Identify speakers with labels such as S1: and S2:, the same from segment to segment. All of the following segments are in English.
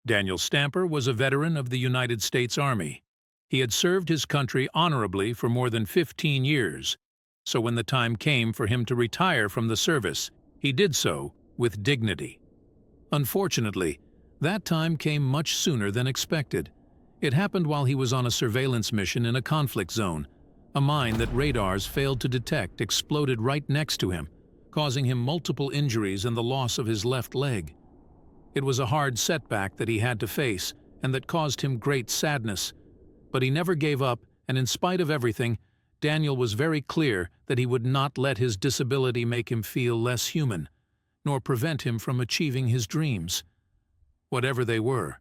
S1: Daniel Stamper was a veteran of the United States Army. He had served his country honorably for more than 15 years, so when the time came for him to retire from the service, he did so with dignity. Unfortunately, that time came much sooner than expected. It happened while he was on a surveillance mission in a conflict zone. A mine that radars failed to detect exploded right next to him, causing him multiple injuries and the loss of his left leg. It was a hard setback that he had to face and that caused him great sadness. But he never gave up, and in spite of everything, Daniel was very clear that he would not let his disability make him feel less human, nor prevent him from achieving his dreams, whatever they were.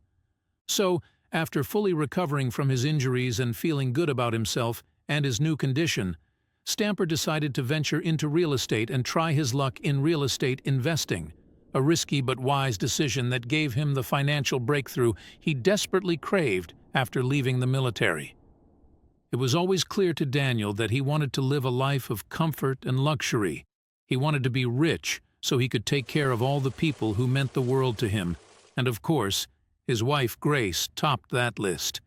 S1: So, after fully recovering from his injuries and feeling good about himself and his new condition, Stamper decided to venture into real estate and try his luck in real estate investing, a risky but wise decision that gave him the financial breakthrough he desperately craved after leaving the military. It was always clear to Daniel that he wanted to live a life of comfort and luxury. He wanted to be rich so he could take care of all the people who meant the world to him, and of course, his wife Grace topped that list.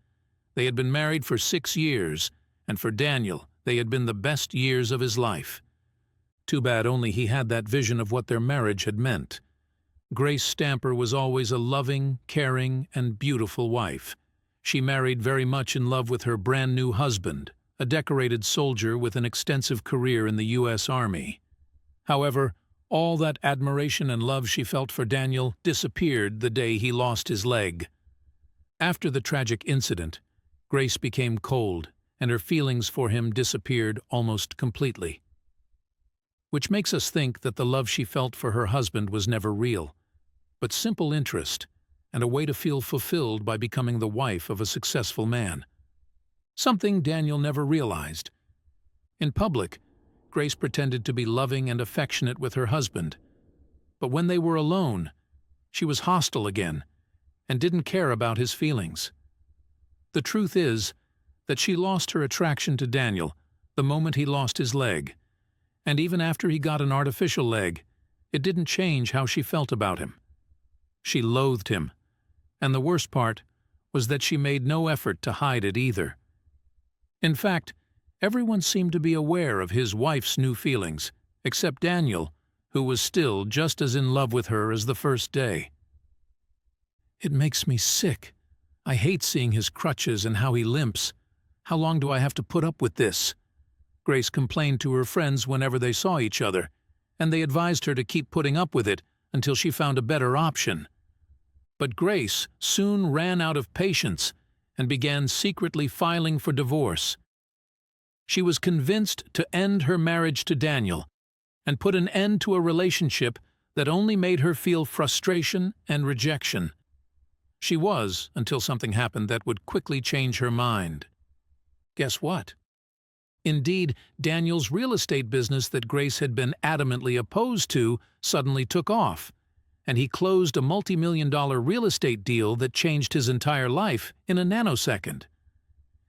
S1: They had been married for 6 years, and for Daniel, they had been the best years of his life. Too bad only he had that vision of what their marriage had meant. Grace Stamper was always a loving, caring, and beautiful wife. She married very much in love with her brand-new husband, a decorated soldier with an extensive career in the U.S. Army. However, all that admiration and love she felt for Daniel disappeared the day he lost his leg. After the tragic incident, Grace became cold, and her feelings for him disappeared almost completely. Which makes us think that the love she felt for her husband was never real, but simple interest, and a way to feel fulfilled by becoming the wife of a successful man. Something Daniel never realized. In public, Grace pretended to be loving and affectionate with her husband, but when they were alone, she was hostile again and didn't care about his feelings. The truth is that she lost her attraction to Daniel the moment he lost his leg, and even after he got an artificial leg, it didn't change how she felt about him. She loathed him, and the worst part was that she made no effort to hide it either. In fact, everyone seemed to be aware of his wife's new feelings, except Daniel, who was still just as in love with her as the first day. "It makes me sick. I hate seeing his crutches and how he limps. How long do I have to put up with this?" Grace complained to her friends whenever they saw each other, and they advised her to keep putting up with it until she found a better option. But Grace soon ran out of patience and began secretly filing for divorce. She was convinced to end her marriage to Daniel and put an end to a relationship that only made her feel frustration and rejection. She was, until something happened that would quickly change her mind. Guess what? Indeed, Daniel's real estate business that Grace had been adamantly opposed to suddenly took off, and he closed a multi-million-dollar real estate deal that changed his entire life in a nanosecond.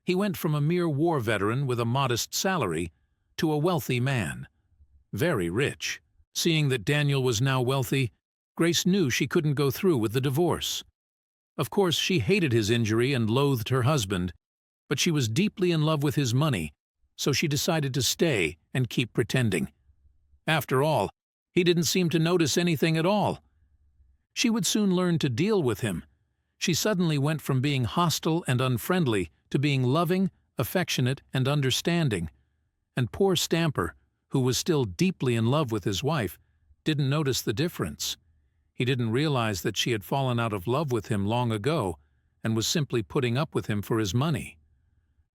S1: He went from a mere war veteran with a modest salary to a wealthy man. Very rich. Seeing that Daniel was now wealthy, Grace knew she couldn't go through with the divorce. Of course, she hated his injury and loathed her husband, but she was deeply in love with his money, so she decided to stay and keep pretending. After all, he didn't seem to notice anything at all. She would soon learn to deal with him. She suddenly went from being hostile and unfriendly to being loving, affectionate, and understanding. And poor Stamper, who was still deeply in love with his wife, didn't notice the difference. He didn't realize that she had fallen out of love with him long ago and was simply putting up with him for his money.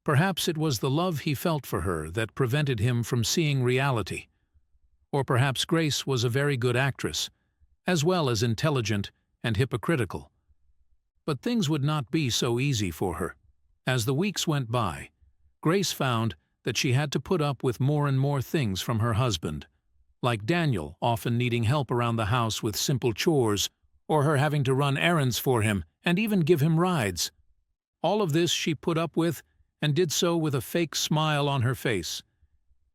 S1: Perhaps it was the love he felt for her that prevented him from seeing reality. Or perhaps Grace was a very good actress, as well as intelligent and hypocritical. But things would not be so easy for her. As the weeks went by, Grace found that she had to put up with more and more things from her husband, like Daniel often needing help around the house with simple chores, or her having to run errands for him and even give him rides. All of this she put up with, and did so with a fake smile on her face.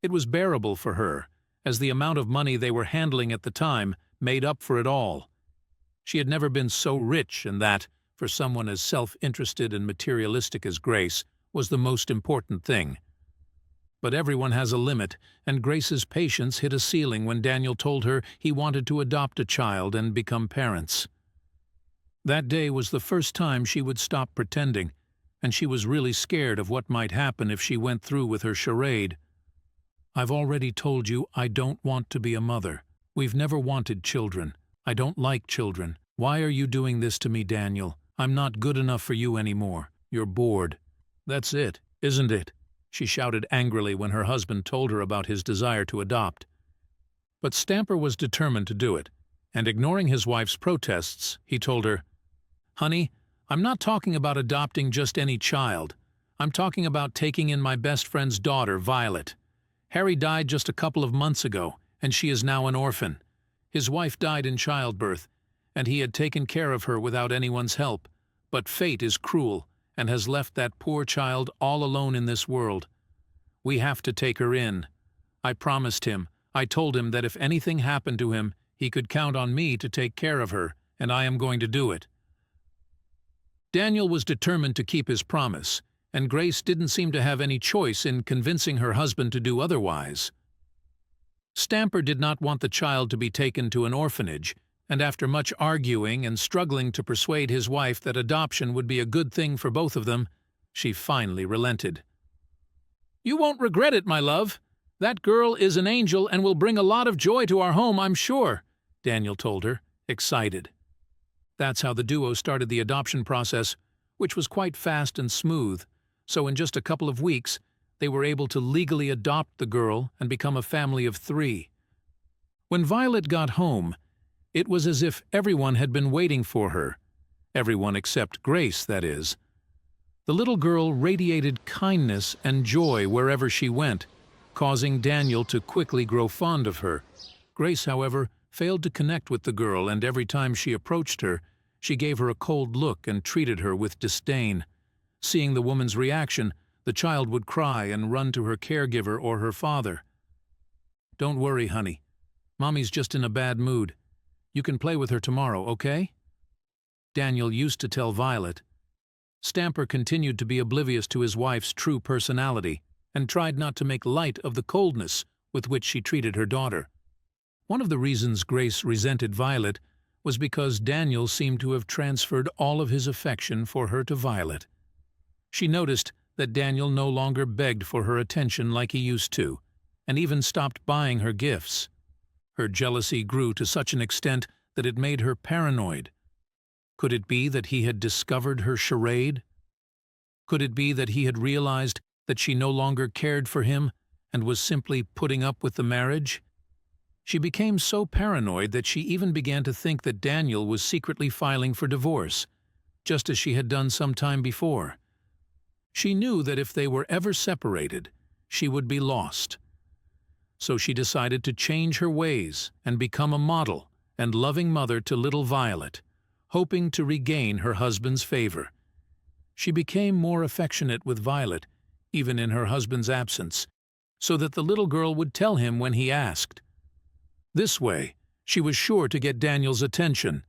S1: It was bearable for her, as the amount of money they were handling at the time made up for it all. She had never been so rich, and that, for someone as self-interested and materialistic as Grace, was the most important thing. But everyone has a limit, and Grace's patience hit a ceiling when Daniel told her he wanted to adopt a child and become parents. That day was the first time she would stop pretending, and she was really scared of what might happen if she went through with her charade. "I've already told you I don't want to be a mother. We've never wanted children. I don't like children. Why are you doing this to me, Daniel? I'm not good enough for you anymore. You're bored." "That's it, isn't it?" she shouted angrily when her husband told her about his desire to adopt. But Stamper was determined to do it, and ignoring his wife's protests, he told her, "Honey, I'm not talking about adopting just any child. I'm talking about taking in my best friend's daughter, Violet. Harry died just a couple of months ago, and she is now an orphan. His wife died in childbirth, and he had taken care of her without anyone's help. But fate is cruel, and has left that poor child all alone in this world. We have to take her in. I promised him. I told him that if anything happened to him, he could count on me to take care of her, and I am going to do it." Daniel was determined to keep his promise, and Grace didn't seem to have any choice in convincing her husband to do otherwise. Stamper did not want the child to be taken to an orphanage, and after much arguing and struggling to persuade his wife that adoption would be a good thing for both of them, she finally relented. "You won't regret it, my love. That girl is an angel and will bring a lot of joy to our home, I'm sure," Daniel told her, excited. That's how the duo started the adoption process, which was quite fast and smooth, so in just a couple of weeks, they were able to legally adopt the girl and become a family of 3. When Violet got home, it was as if everyone had been waiting for her. Everyone except Grace, that is. The little girl radiated kindness and joy wherever she went, causing Daniel to quickly grow fond of her. Grace, however, failed to connect with the girl, and every time she approached her, she gave her a cold look and treated her with disdain. Seeing the woman's reaction, the child would cry and run to her caregiver or her father. "Don't worry, honey. Mommy's just in a bad mood. You can play with her tomorrow, okay?" Daniel used to tell Violet. Stamper continued to be oblivious to his wife's true personality and tried not to make light of the coldness with which she treated her daughter. One of the reasons Grace resented Violet was because Daniel seemed to have transferred all of his affection for her to Violet. She noticed that Daniel no longer begged for her attention like he used to, and even stopped buying her gifts. Her jealousy grew to such an extent that it made her paranoid. Could it be that he had discovered her charade? Could it be that he had realized that she no longer cared for him and was simply putting up with the marriage? She became so paranoid that she even began to think that Daniel was secretly filing for divorce, just as she had done some time before. She knew that if they were ever separated, she would be lost. So she decided to change her ways and become a model and loving mother to little Violet, hoping to regain her husband's favor. She became more affectionate with Violet, even in her husband's absence, so that the little girl would tell him when he asked. This way, she was sure to get Daniel's attention.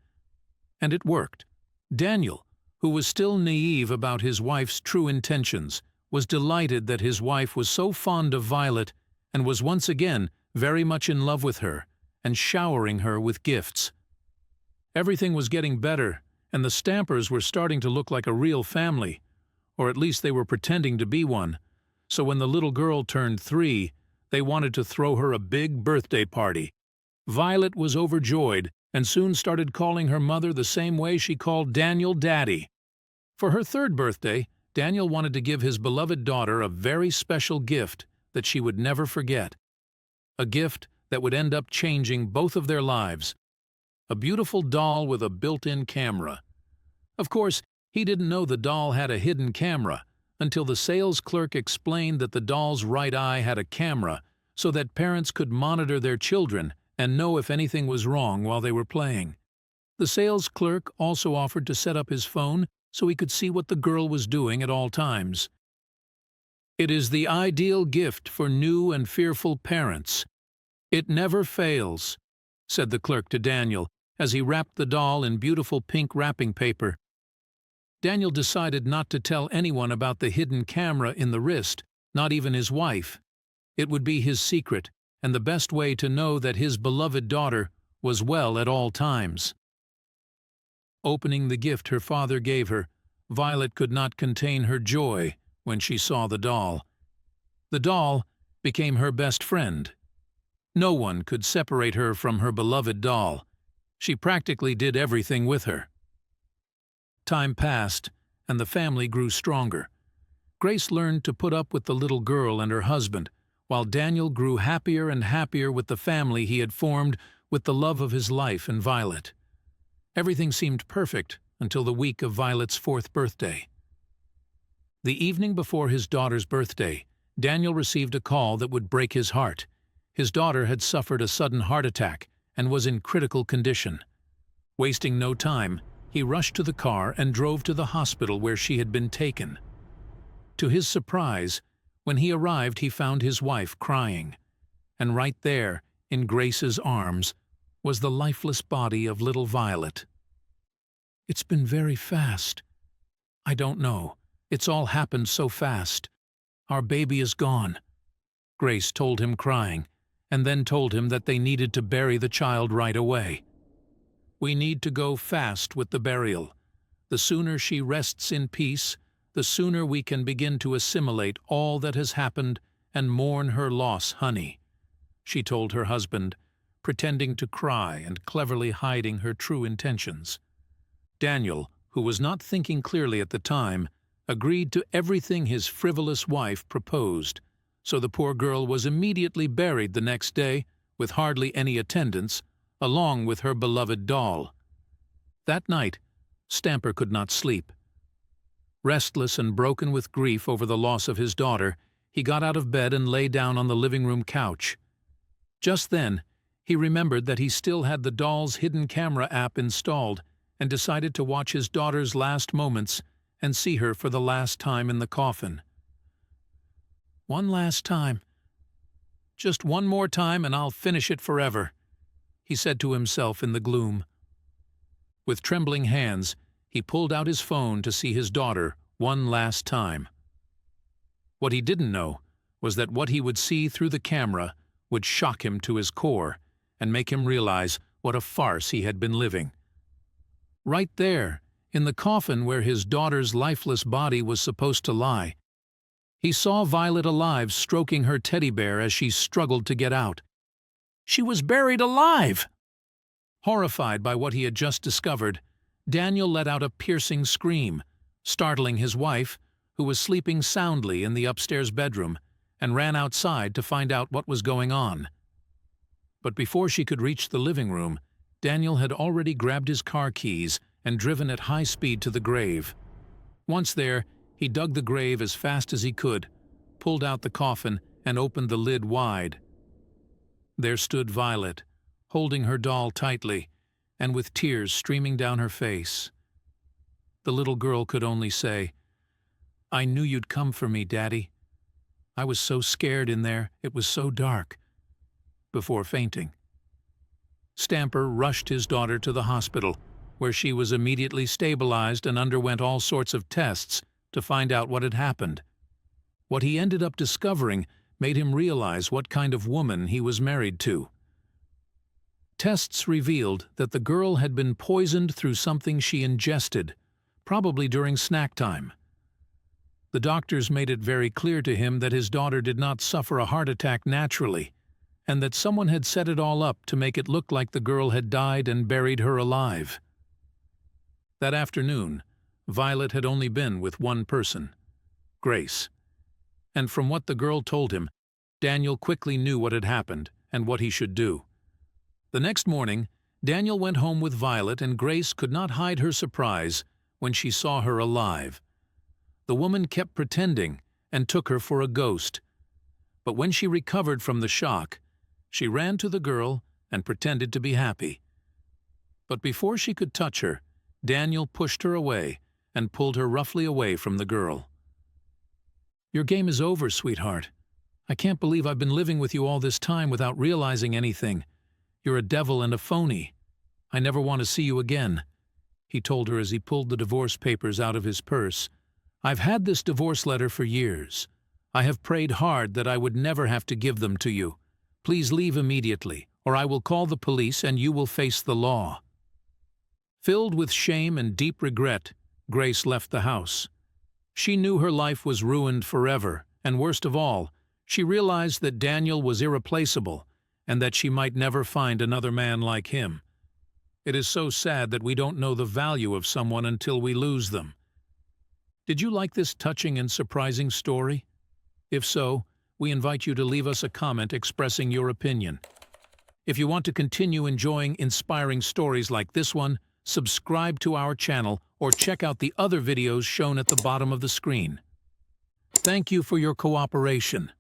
S1: And it worked. Daniel, who was still naive about his wife's true intentions, was delighted that his wife was so fond of Violet and was once again very much in love with her and showering her with gifts. Everything was getting better, and the Stampers were starting to look like a real family, or at least they were pretending to be one. So when the little girl turned 3, they wanted to throw her a big birthday party. Violet was overjoyed and soon started calling her mother the same way she called Daniel Daddy. For her 3rd birthday, Daniel wanted to give his beloved daughter a very special gift that she would never forget. A gift that would end up changing both of their lives. A beautiful doll with a built-in camera. Of course, he didn't know the doll had a hidden camera until the sales clerk explained that the doll's right eye had a camera so that parents could monitor their children and know if anything was wrong while they were playing. The sales clerk also offered to set up his phone so he could see what the girl was doing at all times. It is the ideal gift for new and fearful parents. It never fails, said the clerk to Daniel as he wrapped the doll in beautiful pink wrapping paper. Daniel decided not to tell anyone about the hidden camera in the wrist, not even his wife. It would be his secret, and the best way to know that his beloved daughter was well at all times. Opening the gift her father gave her, Violet could not contain her joy when she saw the doll. The doll became her best friend. No one could separate her from her beloved doll. She practically did everything with her. Time passed, and the family grew stronger. Grace learned to put up with the little girl and her husband, while Daniel grew happier and happier with the family he had formed with the love of his life in Violet. Everything seemed perfect until the week of Violet's 4th birthday. The evening before his daughter's birthday, Daniel received a call that would break his heart. His daughter had suffered a sudden heart attack and was in critical condition. Wasting no time, he rushed to the car and drove to the hospital where she had been taken. To his surprise, when he arrived, he found his wife crying. And right there, in Grace's arms, was the lifeless body of little Violet. "It's been very fast. I don't know. It's all happened so fast. Our baby is gone," Grace told him, crying, and then told him that they needed to bury the child right away. "We need to go fast with the burial. The sooner she rests in peace, the sooner we can begin to assimilate all that has happened and mourn her loss, honey," she told her husband, pretending to cry and cleverly hiding her true intentions. Daniel, who was not thinking clearly at the time, agreed to everything his frivolous wife proposed, so the poor girl was immediately buried the next day with hardly any attendance, along with her beloved doll. That night, Stamper could not sleep. Restless and broken with grief over the loss of his daughter, he got out of bed and lay down on the living room couch. Just then, he remembered that he still had the doll's hidden camera app installed and decided to watch his daughter's last moments and see her for the last time in the coffin. "One last time. Just one more time and I'll finish it forever," he said to himself in the gloom. With trembling hands, he pulled out his phone to see his daughter one last time. What he didn't know was that what he would see through the camera would shock him to his core and make him realize what a farce he had been living. Right there, in the coffin where his daughter's lifeless body was supposed to lie, he saw Violet alive, stroking her teddy bear as she struggled to get out. She was buried alive! Horrified by what he had just discovered, Daniel let out a piercing scream, startling his wife, who was sleeping soundly in the upstairs bedroom, and ran outside to find out what was going on. But before she could reach the living room, Daniel had already grabbed his car keys and driven at high speed to the grave. Once there, he dug the grave as fast as he could, pulled out the coffin, and opened the lid wide. There stood Violet, holding her doll tightly, and with tears streaming down her face. The little girl could only say, "I knew you'd come for me, Daddy. I was so scared in there, it was so dark," before fainting. Stamper rushed his daughter to the hospital, where she was immediately stabilized and underwent all sorts of tests to find out what had happened. What he ended up discovering made him realize what kind of woman he was married to. Tests revealed that the girl had been poisoned through something she ingested, probably during snack time. The doctors made it very clear to him that his daughter did not suffer a heart attack naturally, and that someone had set it all up to make it look like the girl had died and buried her alive. That afternoon, Violet had only been with one person, Grace. And from what the girl told him, Daniel quickly knew what had happened and what he should do. The next morning, Daniel went home with Violet, and Grace could not hide her surprise when she saw her alive. The woman kept pretending and took her for a ghost. But when she recovered from the shock, she ran to the girl and pretended to be happy. But before she could touch her, Daniel pushed her away and pulled her roughly away from the girl. "Your game is over, sweetheart. I can't believe I've been living with you all this time without realizing anything. You're a devil and a phony. I never want to see you again," he told her as he pulled the divorce papers out of his purse. "I've had this divorce letter for years. I have prayed hard that I would never have to give them to you. Please leave immediately, or I will call the police and you will face the law." Filled with shame and deep regret, Grace left the house. She knew her life was ruined forever, and worst of all, she realized that Daniel was irreplaceable and that she might never find another man like him. It is so sad that we don't know the value of someone until we lose them. Did you like this touching and surprising story? If so, we invite you to leave us a comment expressing your opinion. If you want to continue enjoying inspiring stories like this one, subscribe to our channel or check out the other videos shown at the bottom of the screen. Thank you for your cooperation.